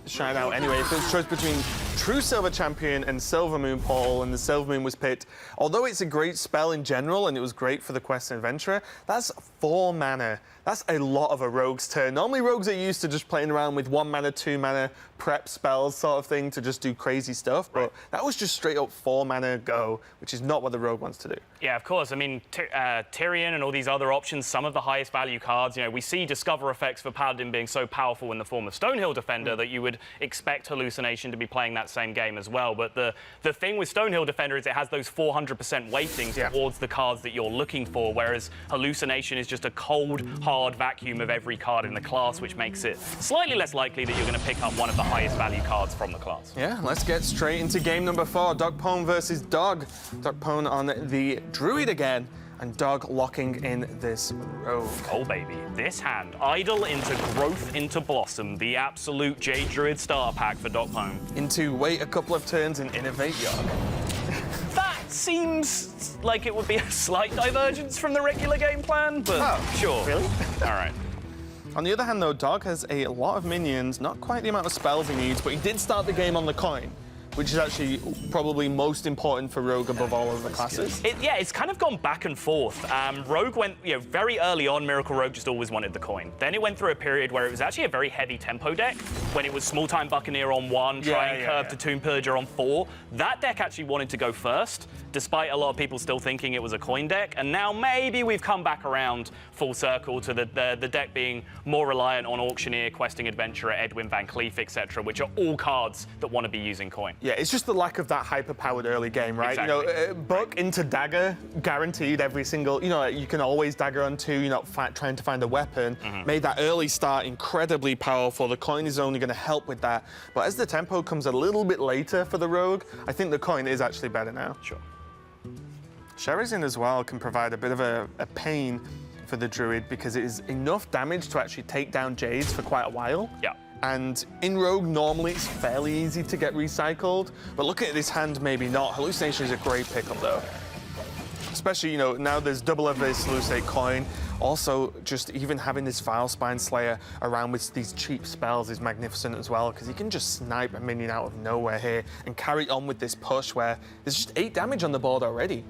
shine out anyway. If it was choice between True Silver Champion and Silver Moon Portal, and the Silver Moon was picked, although it's a great spell in general and it was great for the Quest Adventurer, that's 4 mana. That's a lot of a rogue's turn. Normally rogues are used to just playing around with 1 mana, 2 mana prep spells sort of thing to just do crazy stuff, but that was just straight up 4 mana go, which is not what the rogue wants to do. Yeah, of course. I mean, Tyrion and all these other options, some of the highest value cards, you know, we see Discover effects for Paladin being so powerful in the form of Stonehill Defender that you would expect Hallucination to be playing that same game as well. But the thing with Stonehill Defender is it has those 400% weightings towards the cards that you're looking for, whereas Hallucination is just a cold, hard card vacuum of every card in the class, which makes it slightly less likely that you're going to pick up one of the highest value cards from the class. Yeah, let's get straight into game number 4. DocPwn versus Dog. DocPwn on the Druid again, and Dog locking in this Rogue. Oh, baby. This hand, Idle into Growth into Blossom, the absolute Jade Druid starter pack for DocPwn. Into wait a couple of turns and innovate Yogg. That seems like it would be a slight divergence from the regular game plan, but sure. Really? All right. On the other hand, though, Dog has a lot of minions, not quite the amount of spells he needs, but he did start the game on the coin, which is actually probably most important for Rogue above all of the classes. Yeah, it's kind of gone back and forth. Rogue went, very early on, Miracle Rogue just always wanted the coin. Then it went through a period where it was actually a very heavy tempo deck, when it was Small Time Buccaneer on 1, Trying Curve to Tomb Pillager on 4. That deck actually wanted to go first, despite a lot of people still thinking it was a coin deck. And now maybe we've come back around full circle to the deck being more reliant on Auctioneer, Questing Adventurer, Edwin Van Cleef, etc., which are all cards that want to be using coin. Yeah, it's just the lack of that hyper-powered early game, right? Exactly. Buck into Dagger, guaranteed every single, you can always Dagger on 2, you're not trying to find a weapon. Made that early start incredibly powerful. The coin is only going to help with that. But as the tempo comes a little bit later for the Rogue, I think the coin is actually better now. Sure. Sherazin as well can provide a bit of a pain for the Druid because it is enough damage to actually take down Jades for quite a while. Yeah. And in Rogue, normally it's fairly easy to get recycled, but looking at this hand, maybe not. Hallucination is a great pickup, though. Especially, now there's double of this Hallucinate coin. Also, just even having this Vile Spine Slayer around with these cheap spells is magnificent as well, because he can just snipe a minion out of nowhere here and carry on with this push where there's just 8 damage on the board already.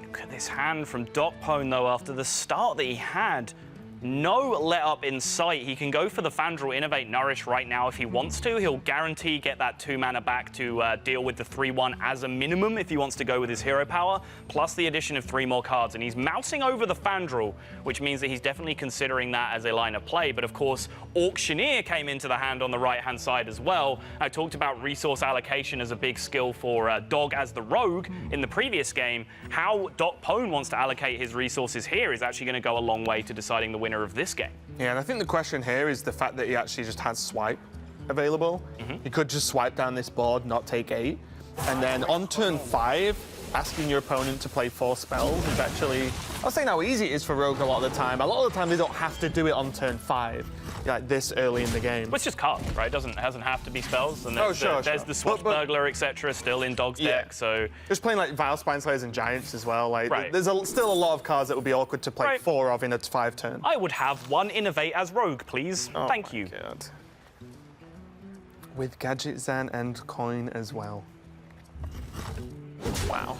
Look at this hand from DocPwn, though, after the start that he had. No let up in sight. He can go for the Fandral Innovate Nourish right now if he wants to. He'll guarantee get that 2 mana back to deal with the 3/1 as a minimum if he wants to go with his hero power, plus the addition of 3 more cards. And he's mousing over the Fandral, which means that he's definitely considering that as a line of play. But of course, Auctioneer came into the hand on the right-hand side as well. I talked about resource allocation as a big skill for Dog as the Rogue in the previous game. How DocPwn wants to allocate his resources here is actually going to go a long way to deciding the winner of this game. Yeah, and I think the question here is the fact that he actually just has swipe available. He could just swipe down this board, not take 8. And then on turn 5, asking your opponent to play 4 spells is actually, I'll say how easy it is for Rogue a lot of the time. A lot of the time they don't have to do it on turn 5, like this early in the game. But it's just cards, right? It hasn't have to be spells. And there's, there's the Swashbuckler, etc., still in Dog's deck. So just playing like Vile Spine Slayers and Giants as well. Like there's still a lot of cards that would be awkward to play 4 of in a 5 turn. I would have 1 Innovate as Rogue, please. Thank you. God. With Gadget Zan and Coin as well. Wow.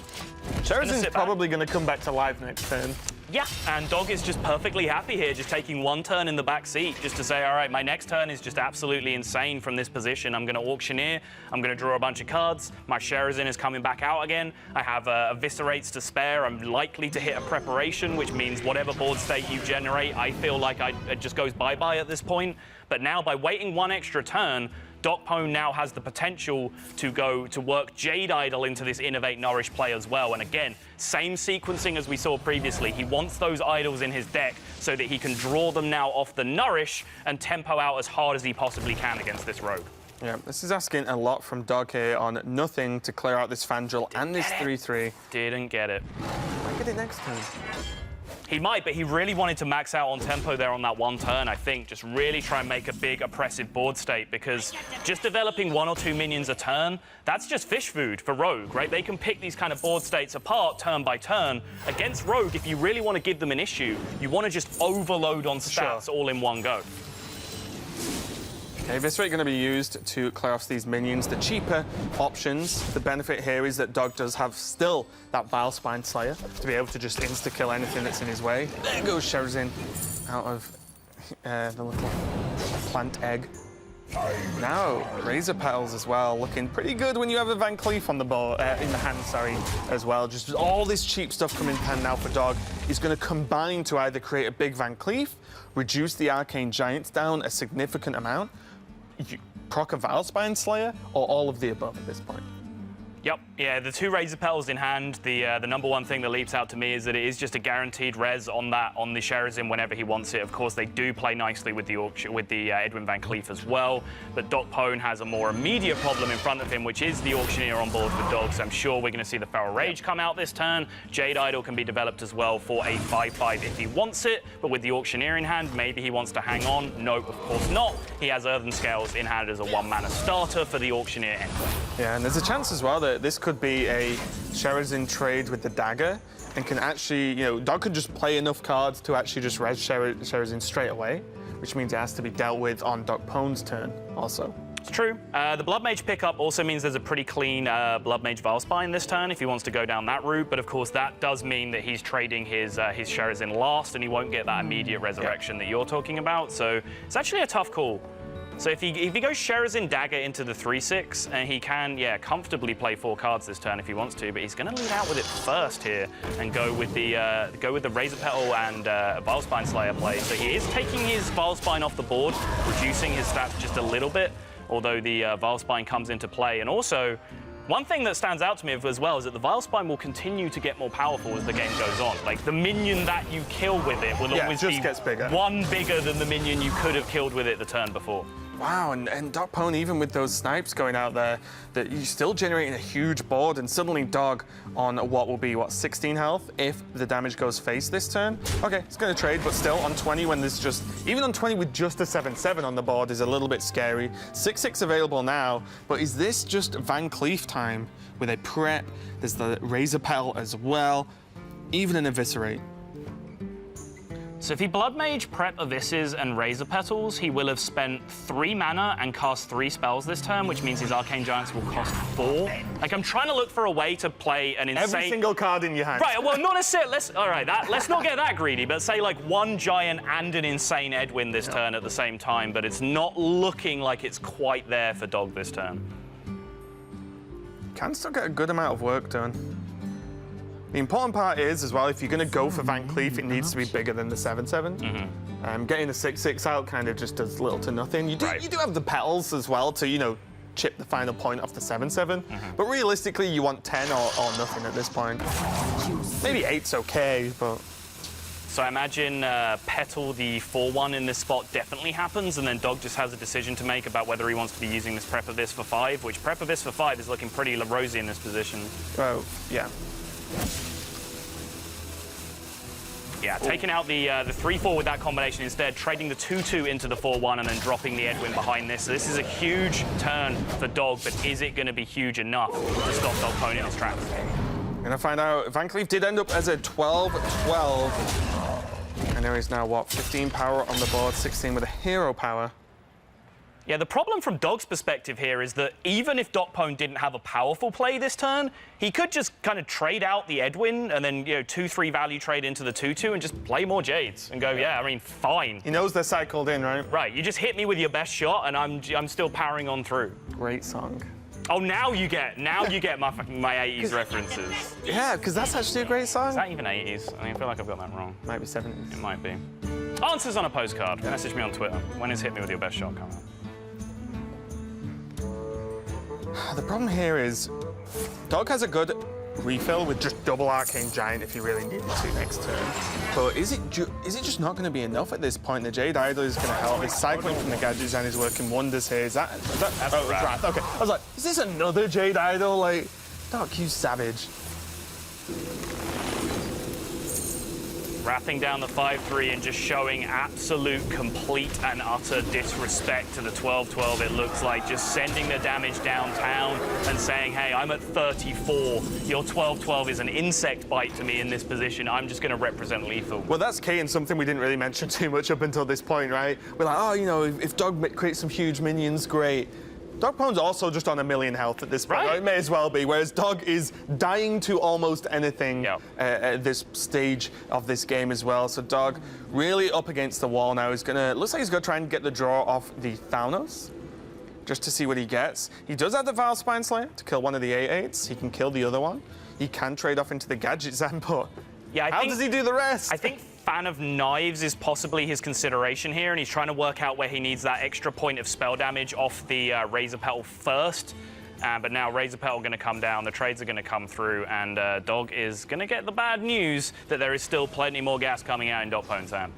Sherazin's probably going to come back to life next turn. Yeah, and Dog is just perfectly happy here, just taking 1 turn in the back seat, just to say, all right, my next turn is just absolutely insane from this position. I'm going to Auctioneer, I'm going to draw a bunch of cards, my Sherazin is coming back out again, I have Eviscerates to spare, I'm likely to hit a Preparation, which means whatever board state you generate, I feel like it just goes bye-bye at this point. But now, by waiting 1 extra turn, DocPwn now has the potential to go to work Jade Idol into this Innovate Nourish play as well. And again, same sequencing as we saw previously. He wants those idols in his deck so that he can draw them now off the Nourish and tempo out as hard as he possibly can against this Rogue. Yeah, this is asking a lot from Dog here on nothing to clear out this Fandral and this 3/3. Didn't get it. Might get it next turn. He might, but he really wanted to max out on tempo there on that 1 turn, I think. Just really try and make a big oppressive board state, because just developing 1 or 2 minions a turn, that's just fish food for Rogue, right? They can pick these kind of board states apart turn by turn. Against Rogue, if you really want to give them an issue, you want to just overload on stats all in one go. Okay, Eviscerate going to be used to clear off these minions. The cheaper options, the benefit here is that Dog does have still that Vile Spine Slayer to be able to just insta-kill anything that's in his way. There goes Sherazin out of the little plant egg. Now, Razor Petals as well, looking pretty good when you have a Van Cleef on the board, in the hand, as well. Just all this cheap stuff coming in hand now for Dog. He's going to combine to either create a big Van Cleef, reduce the Arcane Giants down a significant amount, proc a Vile Spine Slayer, or all of the above at this point. Yep, yeah, the 2 Razor Petals in hand. The number one thing that leaps out to me is that it is just a guaranteed res on the Sherazin whenever he wants it. Of course, they do play nicely with the Edwin Van Cleef as well, but DocPwn has a more immediate problem in front of him, which is the Auctioneer on board with Dogs. I'm sure we're going to see the Feral Rage come out this turn. Jade Idol can be developed as well for a 5/5 if he wants it, but with the Auctioneer in hand, maybe he wants to hang on. No, of course not. He has Earthen Scales in hand as a 1-mana starter for the Auctioneer anyway. Yeah, and there's a chance as well that this could be a Sherazin trade with the dagger and can actually, Dog could just play enough cards to actually just res Sherazin straight away, which means it has to be dealt with on DocPwn's turn also. It's true. The Blood Mage pickup also means there's a pretty clean Blood Mage Vilespine this turn if he wants to go down that route, but of course that does mean that he's trading his Sherazin last and he won't get that immediate resurrection that you're talking about, so it's actually a tough call. So if he goes Sherazin Dagger into the 3/6, and he can, comfortably play 4 cards this turn if he wants to, but he's going to lead out with it first here and go with the Razor Petal and Vilespine Slayer play. So he is taking his Vilespine off the board, reducing his stats just a little bit, although the Vilespine comes into play. And also, one thing that stands out to me as well is that the Vilespine will continue to get more powerful as the game goes on. Like, the minion that you kill with it will always just be gets bigger. 1 bigger than the minion you could have killed with it the turn before. Wow, and DocPwn, even with those snipes going out there, that you're still generating a huge board, and suddenly Dog on what will be, 16 health if the damage goes face this turn. Okay, it's going to trade, but still on 20 when there's just, even on 20 with just a 7/7 on the board is a little bit scary. 6/6 available now, but is this just Van Cleef time with a prep? There's the Razor Petal as well, even an Eviscerate. So if he Blood Mage, Prep, Abysses, and Razor Petals, he will have spent 3 mana and cast 3 spells this turn, which means his Arcane Giants will cost 4. Like, I'm trying to look for a way to play an insane... Every single card in your hand. Right, well, not necessarily... Let's not get that greedy, but say, like, 1 Giant and an insane Edwin this turn at the same time, but it's not looking like it's quite there for Dog this turn. Can still get a good amount of work done. The important part is, as well, if you're going to go for Van Cleef, it needs to be bigger than the 7/7. Getting the 6/6 out kind of just does little to nothing. You do have the petals as well to, chip the final point off the 7/7. But realistically, you want 10 or nothing at this point. Maybe 8's okay, but... So I imagine Petal, the 4/1 in this spot, definitely happens, and then Dog just has a decision to make about whether he wants to be using this Prep Abyss for 5, which Prep Abyss for 5 is looking pretty rosy in this position. Oh, yeah. Yeah, taking out the 3/4 with that combination instead, trading the 2/2 into the 4/1 and then dropping the Edwin behind this. So this is a huge turn for Dog, but is it going to be huge enough to stop DocPwn in his tracks? Gonna find out. Van Cleef did end up as a 12/12. And there is now, 15 power on the board, 16 with a hero power. Yeah, the problem from Dog's perspective here is that even if DocPwn didn't have a powerful play this turn, he could just kind of trade out the Edwin and then, 2/3 value trade into the 2/2 and just play more Jades and go, fine. He knows they're cycled in, right? Right, you just hit me with your best shot and I'm still powering on through. Great song. Oh, now you get my 80s references. Yeah, because that's actually a great song. Is that even 80s? I feel like I've got that wrong. Might be 70s. It might be. Answers on a postcard. Message me on Twitter. When is Hit Me With Your Best Shot coming out? The problem here is Dog has a good refill with just double Arcane Giant if you really needed to next turn. But is it just not going to be enough at this point? The Jade Idol is going to help. His cycling from the Gadget Design is working wonders here. That's Wrath. Okay. I was like, is this another Jade Idol? Like, Dog, you savage. Wrathing down the 5/3 and just showing absolute, complete and utter disrespect to the 12/12, it looks like. Just sending the damage downtown and saying, hey, I'm at 34. Your 12/12 is an insect bite to me in this position. I'm just going to represent lethal. Well, that's key and something we didn't really mention too much up until this point, right? We're like, if Dog creates some huge minions, great. DocPwn's also just on 1 million health at this point. Right. It may as well be, whereas Dog is dying to almost anything at this stage of this game as well. So Dog really up against the wall now. Looks like he's going to try and get the draw off the Thanos, just to see what he gets. He does have the Vilespine Slayer to kill one of the 8/8s. He can kill the other one. He can trade off into the Gadget Zan, but how does he do the rest? I think Fan of Knives is possibly his consideration here, and he's trying to work out where he needs that extra point of spell damage off the Razor Petal first. But now Razor Petal going to come down, the trades are going to come through, and Dog is going to get the bad news that there is still plenty more gas coming out in DocPwn's hand.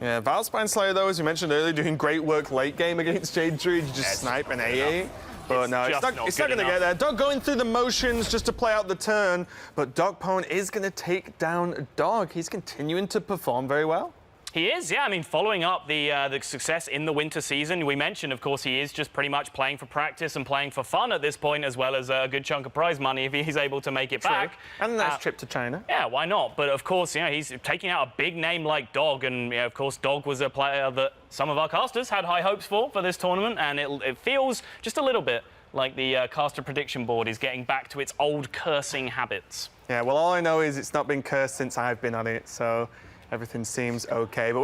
Yeah, Valspine Slayer, though, as you mentioned earlier, doing great work late game against Jade Druid. You just snipe an AA. But no, it's not going to get there. Dog going through the motions just to play out the turn. But DocPwn is going to take down Dog. He's continuing to perform very well. He is, yeah. I mean, following up the success in the winter season, we mentioned, of course, he is just pretty much playing for practice and playing for fun at this point, as well as a good chunk of prize money if he's able to make it back. And a nice trip to China. Yeah, why not? But of course, you know, he's taking out a big name like Dog, and you know, of course, Dog was a player that some of our casters had high hopes for this tournament, and it feels just a little bit like the caster prediction board is getting back to its old cursing habits. Yeah, well, all I know is it's not been cursed since I've been on it, so everything seems okay. But